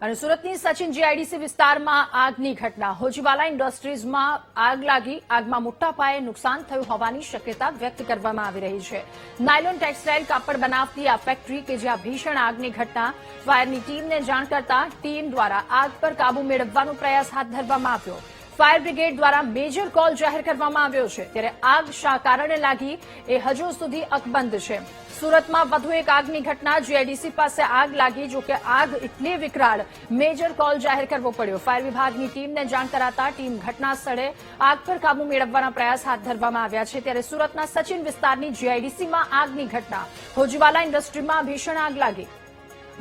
અને સુરતની સચિન જીઆઈડીસી વિસ્તારમાં આગની ઘટના હોજીવાલા ઇન્ડસ્ટ્રીઝમાં આગ લાગી આગમાં મોટા પાયે નુકસાન થયું હોવાની શક્યતા વ્યક્ત કરવામાં આવી રહી છે। નાયલોન ટેક્સટાઇલ કાપડ બનાવતી આ ફેક્ટરી કે જ્યાં ભીષણ આગની ઘટના ફાયરની ટીમને જાણ કરતા ટીમ દ્વારા આગ પર કાબુ મેળવવાનો પ્રયાસ હાથ ધરવામાં આવ્યો। ફાયર બ્રિગેડ દ્વારા મેજર કોલ જાહેર કરવામાં આવ્યો છે, ત્યારે આગ શા કારણે લાગી એ હજુ સુધી અકબંધ છે। સુરતમાં વધુ એક આગની ઘટના જીઆઈડીસી પાસે આગ લાગી, જો કે આગ એટલી વિકરાળ મેજર કોલ જાહેર કરવો પડ્યો। ફાયર વિભાગની ટીમને જાણ કરાતા ટીમ ઘટના સ્થળે આગ પર કાબુ મેળવવાના પ્રયાસ હાથ ધરવામાં આવ્યા છે। ત્યારે સુરતના સચિન વિસ્તારની જીઆઈડીસીમાં આગની ઘટના હોજીવાલા ઇન્ડસ્ટ્રીમાં ભીષણ આગ લાગી।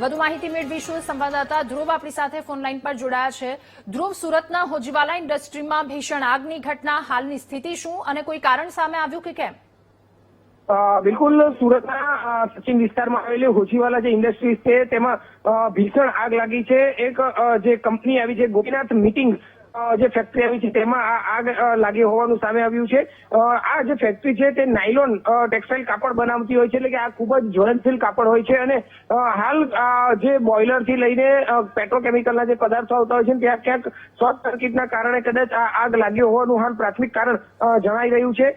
વધુ માહિતી મેળવીશું। સંવાદદાતા ધ્રુવ આપણી સાથે ફોનલાઈન પર જોડાયા છે। ધ્રુવ, સુરતના હોજીવાલા ઇન્ડસ્ટ્રીમાં ભીષણ આગની ઘટના, હાલની સ્થિતિ શું અને કોઈ કારણ સામે આવ્યું કે કેમ? બિલકુલ, સુરતના સચિન વિસ્તારમાં આવેલી હોજીવાલા જે ઇન્ડસ્ટ્રીઝ છે તેમાં ભીષણ આગ લાગી છે। એક જે કંપની આવી છે ગોપીનાથ મીટિંગ જે ફેક્ટરી આવી છે તેમાં આ આગ લાગી હોવાનું સામે આવ્યું છે। આ જે ફેક્ટરી છે તે નાયલોન ટેક્સટાઇલ કાપડ બનાવતી હોય છે, એટલે કે આ ખૂબ જ જ્વલનશીલ કાપડ હોય છે અને હાલ જે બોઇલર થી લઈને પેટ્રોકેમિકલના જે પદાર્થો આવતા હોય છે ત્યાં ક્યાંક શોર્ટ સર્કિટના કારણે કદાચ આ આગ લાગી હોવાનું હાલ પ્રાથમિક કારણ જણાઈ રહ્યું છે।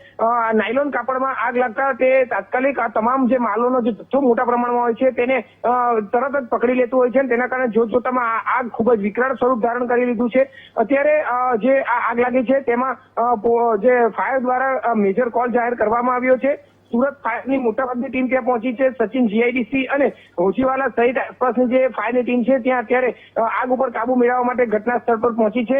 નાયલોન કાપડમાં આગ લાગતા તે તાત્કાલિક આ તમામ જે માલોનો જે જથ્થો મોટા પ્રમાણમાં હોય છે તેને તરત જ પકડી લેતું હોય છે અને તેના કારણે જોતજોતામાં આ આગ ખૂબ જ વિકરાળ સ્વરૂપ ધારણ કરી લીધું છે। અત્યારે જે આગ લાગી છે તેમાં જે ફાયર દ્વારા મેજર કોલ જાહેર કરવામાં આવ્યો છે। સુરત ફાયરની મોટાભાગની ટીમ ત્યાં પહોંચી છે। સચિન જીઆઈડીસી અને હોજીવાલા સહિત આસપાસની જે ફાયરની ટીમ છે ત્યાં અત્યારે આગ ઉપર કાબુ મેળવવા માટે ઘટના સ્થળ પર પહોંચી છે।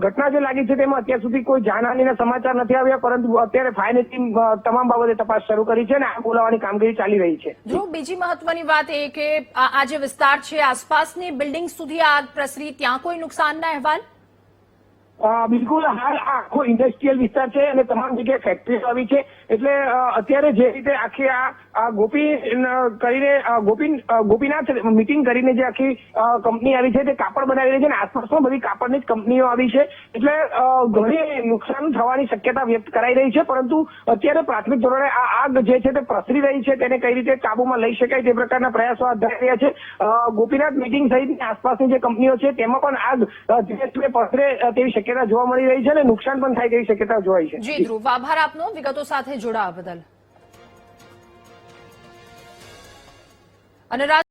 ઘટના જે લાગી છે તેમાં અત્યાર સુધી કોઈ જાનહાનિના સમાચાર નથી આવ્યા, પરંતુ અત્યારે ફાયરની ટીમ તમામ બાબતે તપાસ શરૂ કરી છે અને આગ બોલાવવાની કામગીરી ચાલી રહી છે। ધ્રુવ, બીજી મહત્વની વાત એ કે આ જે વિસ્તાર છે આસપાસની બિલ્ડિંગ સુધી આગ પ્રસરી, ત્યાં કોઈ નુકસાનના અહેવાલ? બિલકુલ, હાલ આખો ઇન્ડસ્ટ્રીયલ વિસ્તાર છે અને તમામ જગ્યાએ ફેક્ટરીઓ આવી છે, એટલે અત્યારે જે રીતે આખી આ ગોપીનાથ મીટિંગ કરીને જે આખી કંપની આવી છે તે કાપડ બનાવી રહી છે અને આસપાસમાં બધી કાપડની જ કંપનીઓ આવી છે, એટલે ઘણી નુકસાન થવાની શક્યતા વ્યક્ત કરાઈ રહી છે। પરંતુ અત્યારે પ્રાથમિક ધોરણે આ આગ જે છે તે પ્રસરી રહી છે, તેને કઈ રીતે કાબુમાં લઈ શકાય તે પ્રકારના પ્રયાસો હાથ ધરાઈ રહ્યા છે। ગોપીનાથ મીટિંગ સહિતની આસપાસની જે કંપનીઓ છે તેમાં પણ આગ ધીરે ધીરે પ્રસરે તેવી શક્યતા જોવા મળી રહી છે અને નુકસાન પણ થાય તેવી શક્યતા જોવાય છે। જી ધ્રુવ, આભાર આપનો વિગતો સાથે જોડાવા બદલ। અને